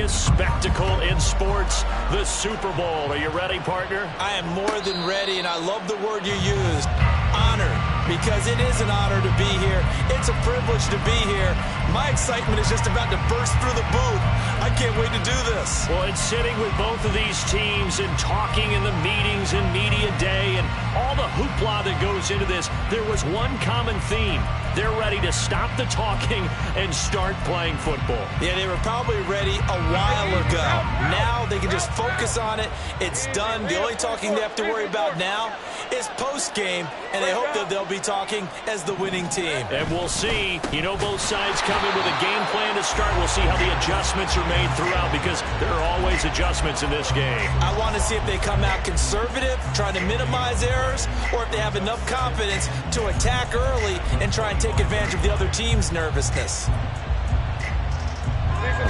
greatest spectacle in sports, the Super Bowl. Are you ready, partner? I am more than ready, and I love the word you used, honored, because it is an honor to be here. It's a privilege to be here. My excitement is just about to burst through the booth. I can't wait to do this. Well, it's sitting with both of these teams and talking in the meetings and media day and all the hoopla that goes into this. There was one common theme. They're ready to stop the talking and start playing football. Yeah, they were probably ready a while ago. Now they can just focus on it. It's done. The only talking they have to worry about now is post-game, and they hope that they'll be talking as the winning team. And we'll see. You know, both sides come in with a game plan to start. We'll see how the adjustments are made throughout, because there are always adjustments in this game. I want to see if they come out conservative, trying to minimize errors, or if they have enough confidence to attack early and try and take advantage of the other team's nervousness. Well,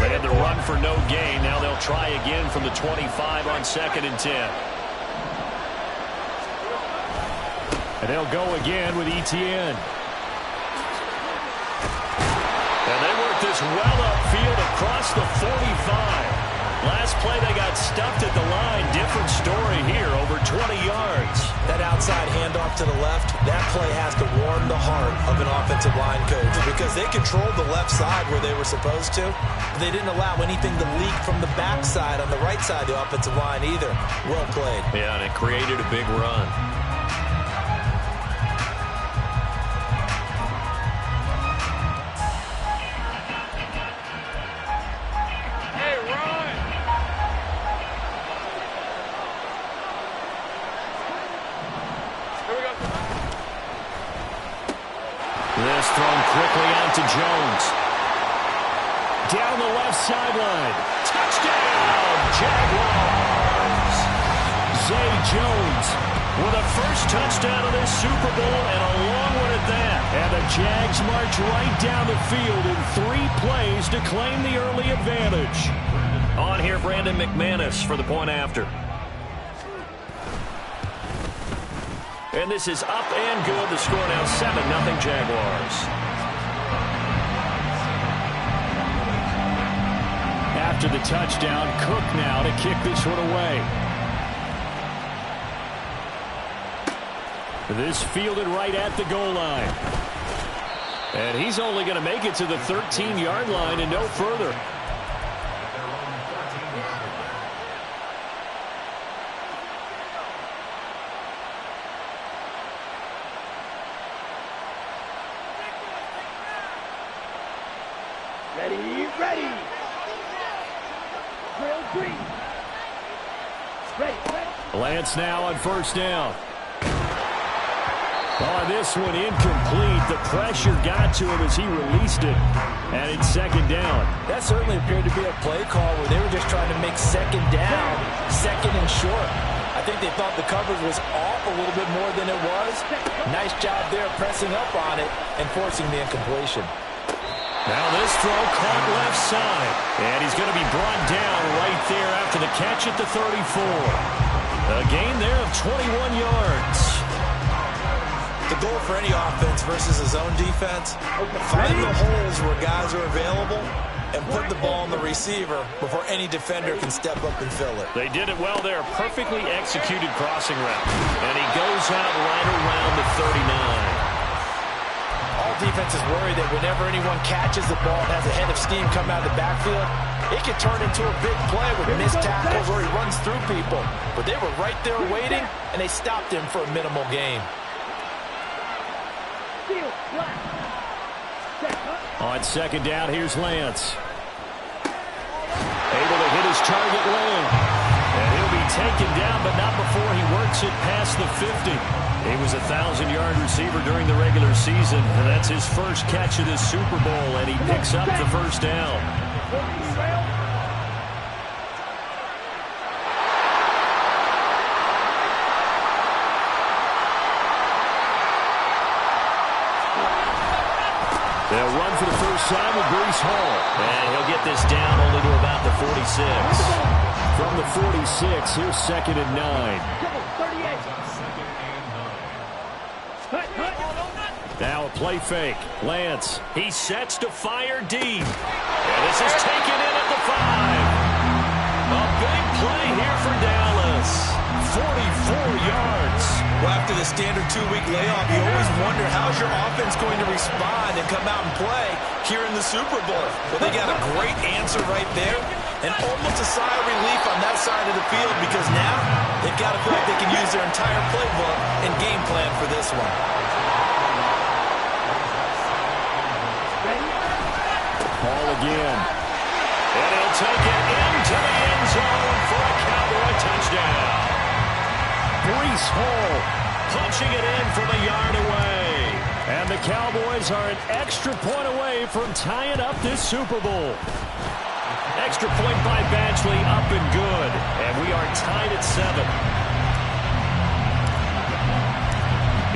they had the run for no gain. Now they'll try again from the 25 on 2nd and 10. And they'll go again with Etienne. And they work this well upfield across the 45. Last play they got stuffed at the line. Different story here, over 20 yards. That outside handoff to the left, that play has to warm the heart of an offensive line coach, because they controlled the left side where they were supposed to. They didn't allow anything to leak from the backside on the right side of the offensive line either. Well played. Yeah, and it created a big run. This thrown quickly out to Jones. Down the left sideline. Touchdown, Jaguars. Zay Jones with a first touchdown of this Super Bowl, and a long one at that. And the Jags march right down the field in 3 plays to claim the early advantage. On here, Brandon McManus for the point after. And this is up and good. The score now 7-0 Jaguars. After the touchdown, Cook now to kick this one away. This fielded right at the goal line. And he's only going to make it to the 13-yard line and no further. Ready. Drill 3. Ready. Lance now on first down. Oh, this one incomplete. The pressure got to him as he released it. And it's 2nd down. That certainly appeared to be a play call where they were just trying to make 2nd down, 2nd and short. I think they thought the coverage was off a little bit more than it was. Nice job there pressing up on it and forcing the incompletion. Now this throw caught left side. And he's going to be brought down right there after the catch at the 34. A gain there of 21 yards. The goal for any offense versus his own defense, find the holes where guys are available and put the ball on the receiver before any defender can step up and fill it. They did it well there. Perfectly executed crossing route. And he goes out right around the 39. All defenses worry that whenever anyone catches the ball and has a head of steam come out of the backfield, it can turn into a big play with missed tackles or he runs through people. But they were right there waiting, and they stopped him for a minimal gain. On 2nd down, here's Lance. Able to hit his target lane. And he'll be taken down, but not before he works it past the 50. He was a 1,000-yard receiver during the regular season, and that's his first catch of this Super Bowl, and he picks up the first down. They'll run for the first time with Breece Hall. And he'll get this down only to about the 46. From the 46, here's 2nd and 9. Now a play fake. Lance, he sets to fire deep. And this is taken in at the 5. standard 2-week layoff, you always wonder how's your offense going to respond and come out and play here in the Super Bowl. Well, they got a great answer right there, and almost a sigh of relief on that side of the field because now they've got to feel like they can use their entire playbook and game plan for this one. Ball again. And he'll take it into the end zone for a Cowboy touchdown. Breece Hall punching it in from a yard away. And the Cowboys are an extra point away from tying up this Super Bowl. Extra point by Badgley, up and good. And we are tied at 7.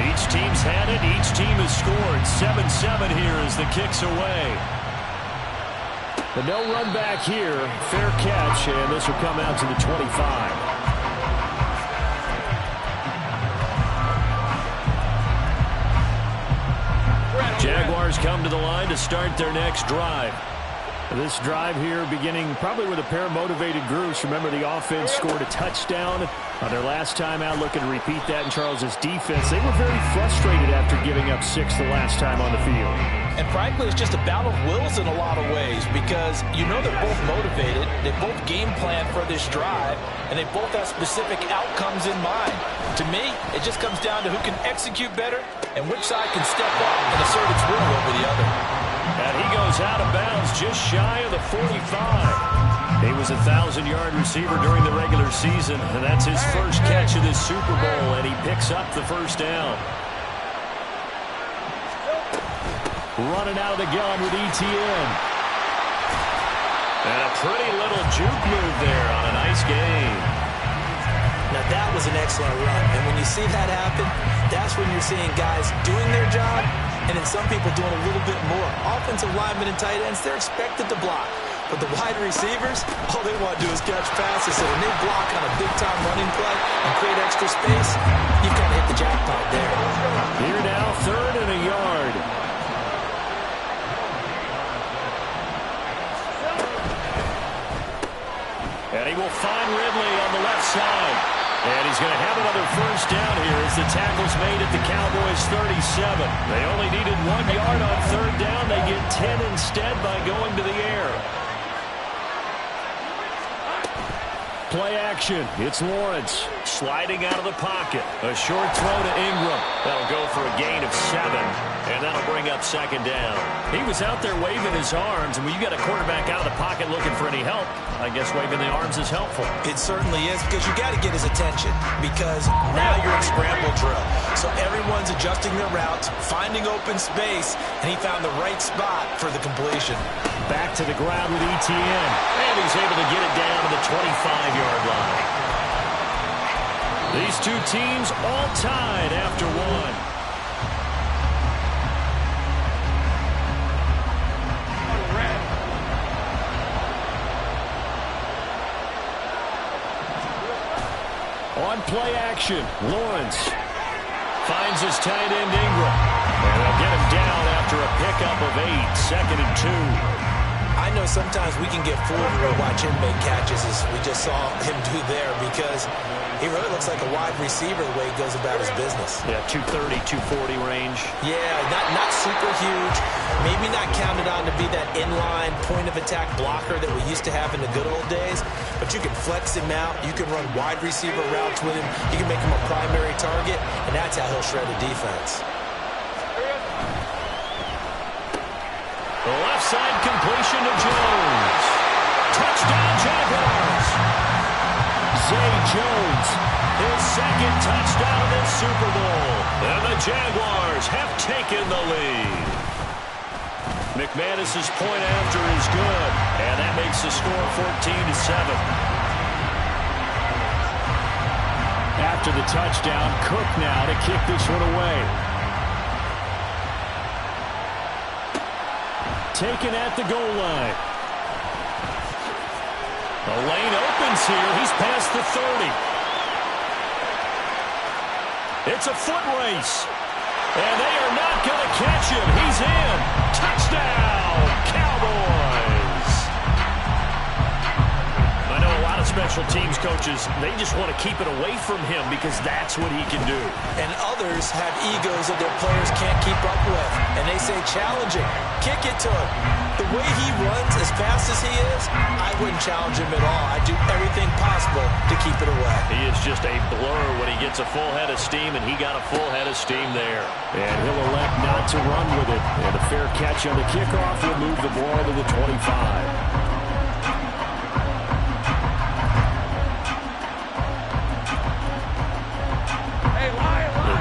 Each team's had it. Each team has scored. 7-7 here as the kick's away. But no run back here. Fair catch, and this will come out to the 25. Jaguars come to the line to start their next drive. This drive here beginning probably with a pair of motivated groups. Remember, the offense scored a touchdown on their last time out. Looking to repeat that in Charles's defense. They were very frustrated after giving up 6 the last time on the field. And frankly, it's just a battle of wills in a lot of ways because you know they're both motivated. They both game plan for this drive, and they both have specific outcomes in mind. To me, it just comes down to who can execute better and which side can step up and assert its will over the other. And he goes out of bounds just shy of the 45. He was a 1,000-yard receiver during the regular season, and that's his first catch of this Super Bowl, and he picks up the first down. Running out of the gun with ETN. And a pretty little juke move there on a nice game. Now that was an excellent run, and when you see that happen, that's when you're seeing guys doing their job and then some people doing a little bit more. Offensive linemen and tight ends, they're expected to block. But the wide receivers, all they want to do is catch passes. So when they block on a big-time running play and create extra space, you've kind of hit the jackpot there. Here now, 3rd and a yard. And he will find Ridley on the left side. And he's going to have another first down here as the tackle's made at the Cowboys' 37. They only needed 1 yard on 3rd down. They get 10 instead by going to the air. Play action. It's Lawrence sliding out of the pocket. A short throw to Ingram. That'll go for a gain of 7, and that'll bring up 2nd down. He was out there waving his arms, and when you got a quarterback out of the pocket looking for any help, I guess waving the arms is helpful. It certainly is, because you got to get his attention, because now you're in scramble drill. So everyone's adjusting their routes, finding open space, and he found the right spot for the completion. Back to the ground with ETN, and he's able to get it down to the 25-yard line. These two teams all tied after 1. On play action, Lawrence finds his tight end Ingram. And they'll get him down after a pickup of 8, 2nd and 2. I know sometimes we can get fooled when we watch him make catches as we just saw him do there because he really looks like a wide receiver the way he goes about his business. Yeah, 230, 240 range. Yeah, not super huge. Maybe not counted on to be that inline point-of-attack blocker that we used to have in the good old days. But you can flex him out. You can run wide receiver routes with him. You can make him a primary target, and that's how he'll shred a defense. The left side completion to Jones. Touchdown, Jaguars. Zay Jones, his 2nd touchdown of this Super Bowl. And the Jaguars have taken the lead. McManus's point after is good, and that makes the score 14-7. After the touchdown, Cook now to kick this one away. Taken at the goal line. The lane opens here. He's past the 30. It's a foot race. And they are not going to catch him. He's in. Touchdown, Cowboys. I know a lot of special teams coaches, they just want to keep it away from him because that's what he can do. And others have egos that their players can't keep up with. And they say, challenge him, kick it to him. The way he runs as fast as he is, I wouldn't challenge him at all. I'd do everything possible to keep it away. He is just a blur when he gets a full head of steam, and he got a full head of steam there. And he'll elect not to run with it. And a fair catch on the kickoff will move the ball to the 25.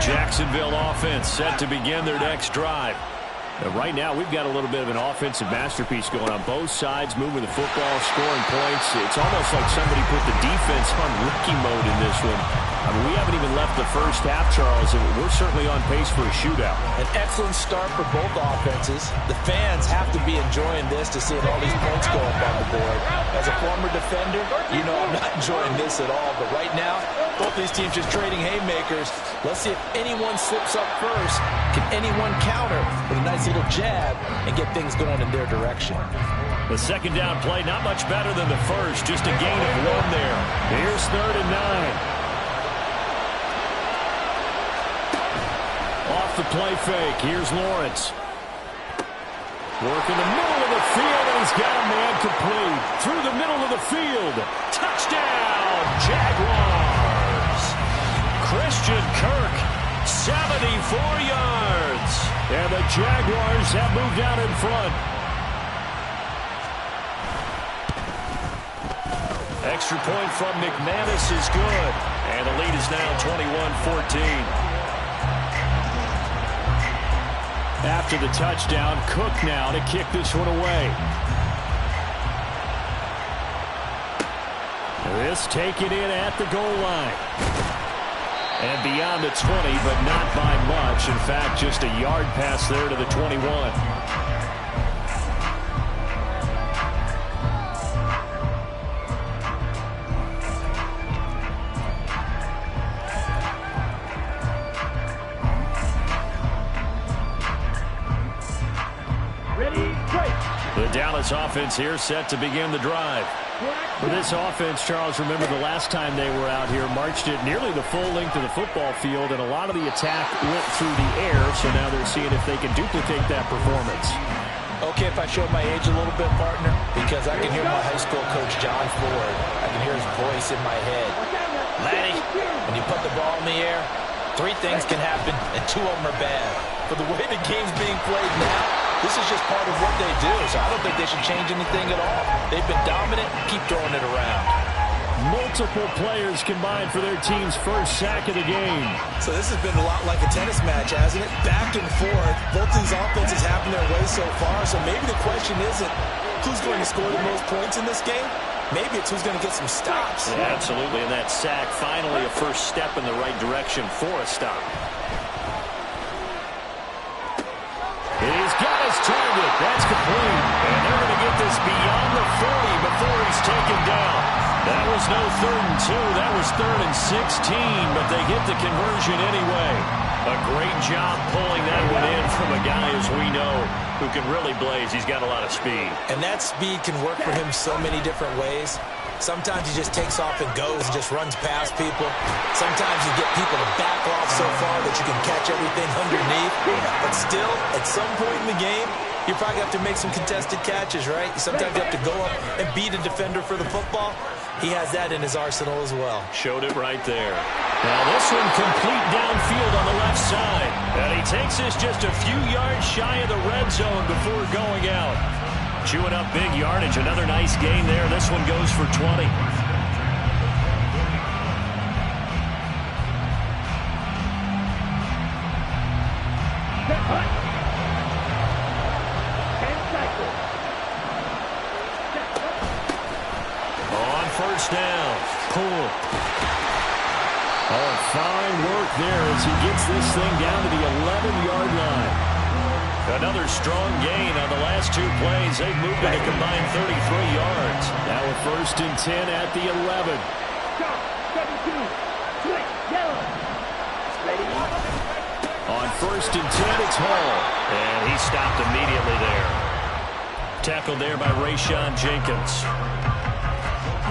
Jacksonville offense set to begin their next drive. Right now, we've got a little bit of an offensive masterpiece going on both sides, moving the football, scoring points. It's almost like somebody put the defense on rookie mode in this one. I mean, we haven't even left the first half, Charles, and we're certainly on pace for a shootout. An excellent start for both offenses. The fans have to be enjoying this to see all these points go up on the board. As a former defender, you know I'm not enjoying this at all. But right now, both these teams just trading haymakers. Let's see if anyone slips up first. Can anyone counter with a nice little jab and get things going in their direction? The second down play, not much better than the first. Just a gain of 1 there. Here's 3rd and 9. Off the play fake. Here's Lawrence. Work in the middle of the field, and he's got a man complete. Through the middle of the field. Touchdown, Jaguars. Christian Kirk, 74 yards. And the Jaguars have moved out in front. Extra point from McManus is good. And the lead is now 21-14. After the touchdown, Cook now to kick this one away. This taken in at the goal line. And beyond the 20, but not by much. In fact, just a yard pass there to the 21. The Dallas offense here set to begin the drive. For this offense, Charles, remember the last time they were out here, marched it nearly the full length of the football field, and a lot of the attack went through the air, so now they're seeing if they can duplicate that performance. Okay, if I show my age a little bit, partner, because I can hear my high school coach, John Ford. I can hear his voice in my head. Laddie, when you put the ball in the air, 3 things can happen, and 2 of them are bad. But the way the game's being played now, this is just part of what they do, so I don't think they should change anything at all. They've been dominant. Keep throwing it around. Multiple players combined for their team's first sack of the game. So this has been a lot like a tennis match, hasn't it? Back and forth. Both these offenses happen their way so far, so maybe the question isn't who's going to score the most points in this game. Maybe it's who's going to get some stops. Yeah, absolutely, and that sack finally a first step in the right direction for a stop. He's got his target. That's complete. And they're going to get this beyond the 40 before he's taken down. That was no 3rd and 2. That was 3rd and 16, but they get the conversion anyway. A great job pulling that one in from a guy, as we know, who can really blaze. He's got a lot of speed. And that speed can work for him so many different ways. Sometimes he just takes off and goes and just runs past people. Sometimes you get people to back off so far that you can catch everything underneath. But still, at some point in the game, you probably have to make some contested catches, right? Sometimes you have to go up and beat a defender for the football. He has that in his arsenal as well. Showed it right there. Now this one complete downfield on the left side. And he takes this just a few yards shy of the red zone before going out. Chewing up big yardage. Another nice gain there. This one goes for 20. On first down. Cool. Oh, fine work there as he gets this thing down to the 11-yard line. Another strong gain on the last 2 plays. They've moved it a combined 33 yards. Now a 1st and 10 at the 11. On 1st and 10, it's Hall. And he stopped immediately there. Tackled there by Rayshon Jenkins.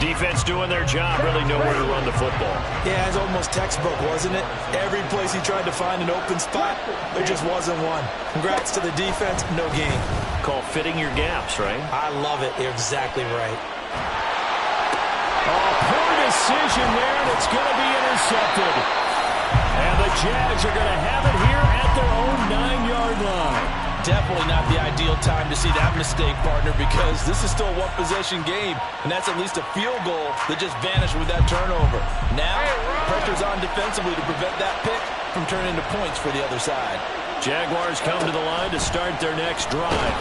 Defense doing their job, really nowhere to run the football. Yeah, it's almost textbook, wasn't it? Every place he tried to find an open spot, there just wasn't one. Congrats to the defense, no gain. Call fitting your gaps, right? I love it. You're exactly right. Oh, poor decision there, and it's going to be intercepted. And the Jags are going to have it here at their own 9-yard line. Definitely not the ideal time to see that mistake, partner, because this is still a one-possession game, and that's at least a field goal that just vanished with that turnover. Now, pressure's on defensively to prevent that pick from turning into points for the other side. Jaguars come to the line to start their next drive.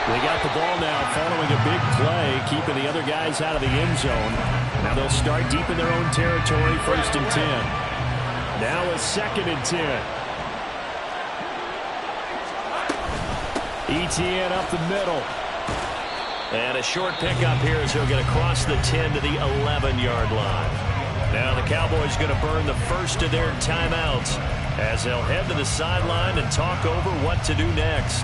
They got the ball now following a big play, keeping the other guys out of the end zone. Now they'll start deep in their own territory, 1st and 10. Now a 2nd and 10. ETN up the middle. And a short pickup here as he'll get across the 10 to the 11-yard line. Now the Cowboys going to burn the first of their timeouts as they'll head to the sideline and talk over what to do next.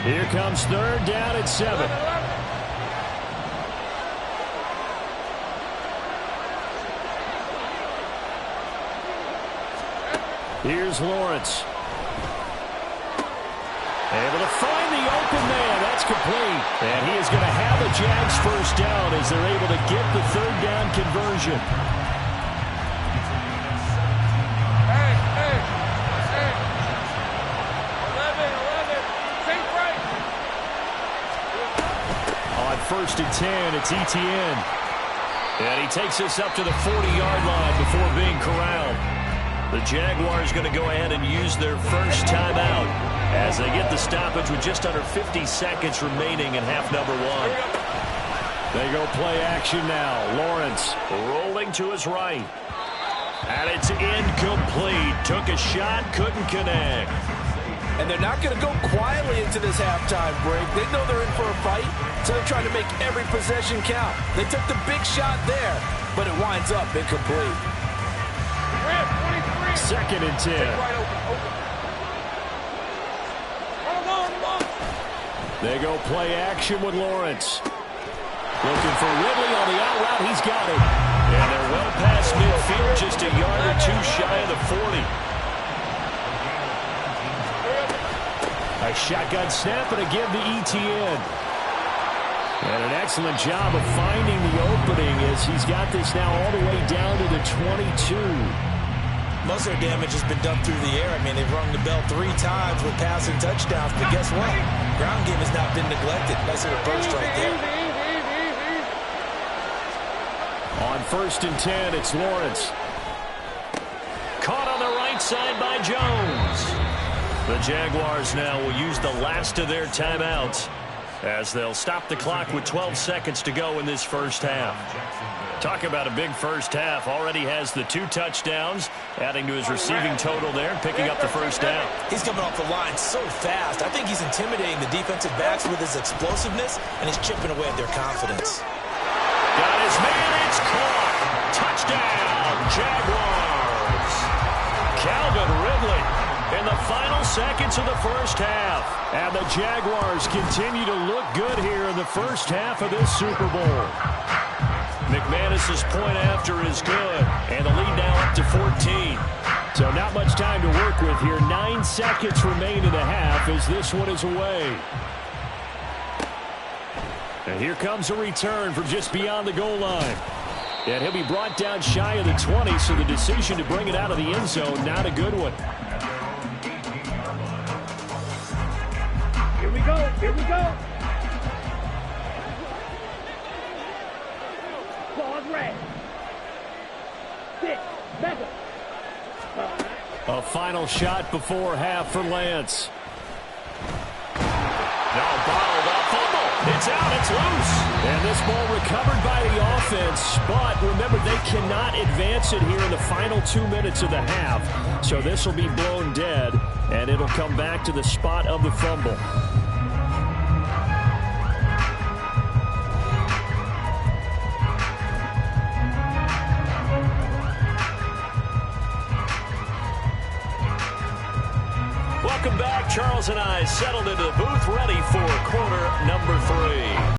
Here comes 3rd down at 7. Here's Lawrence. Able to find the open man. That's complete. And he is going to have a Jags first down as they're able to get the 3rd down conversion. On 1st and 10, it's ETN. And he takes us up to the 40-yard line before being corralled. The Jaguars going to go ahead and use their first timeout as they get the stoppage with just under 50 seconds remaining in half number 1. They go play action now. Lawrence rolling to his right. And it's incomplete. Took a shot, couldn't connect. And they're not going to go quietly into this halftime break. They know they're in for a fight, so they're trying to make every possession count. They took the big shot there, but it winds up incomplete. 2nd and 10. They go play action with Lawrence. Looking for Ridley on the out route. He's got it. And they're well past midfield, just a yard or two shy of the 40. A shotgun snap and a give to ETN. And an excellent job of finding the opening as he's got this now all the way down to the 22. Most of their damage has been done through the air. I mean, they've rung the bell 3 times with passing touchdowns, but guess what? Ground game has not been neglected. Nice little burst right there. On 1st and 10, it's Lawrence. Caught on the right side by Jones. The Jaguars now will use the last of their timeouts as they'll stop the clock with 12 seconds to go in this first half. Talk about a big first half. Already has the 2 touchdowns, adding to his receiving total there, picking up the first down. He's coming off the line so fast. I think he's intimidating the defensive backs with his explosiveness, and he's chipping away at their confidence. Got his man. It's caught. Touchdown, Jaguars. Calvin Ridley in the final seconds of the first half. And the Jaguars continue to look good here in the first half of this Super Bowl. McManus's point after is good, and the lead now up to 14. So not much time to work with here. 9 seconds remain in the half as this one is away. And here comes a return from just beyond the goal line. And he'll be brought down shy of the 20, so the decision to bring it out of the end zone, not a good one. Here we go, here we go. Pause red. 6, 7. A final shot before half for Lance. Now bottled up, fumble. It's out, it's loose. And this ball recovered by the offense, but remember they cannot advance it here in the final 2 minutes of the half. So this will be blown dead, and it'll come back to the spot of the fumble. Welcome back. Charles and I settled into the booth ready for quarter number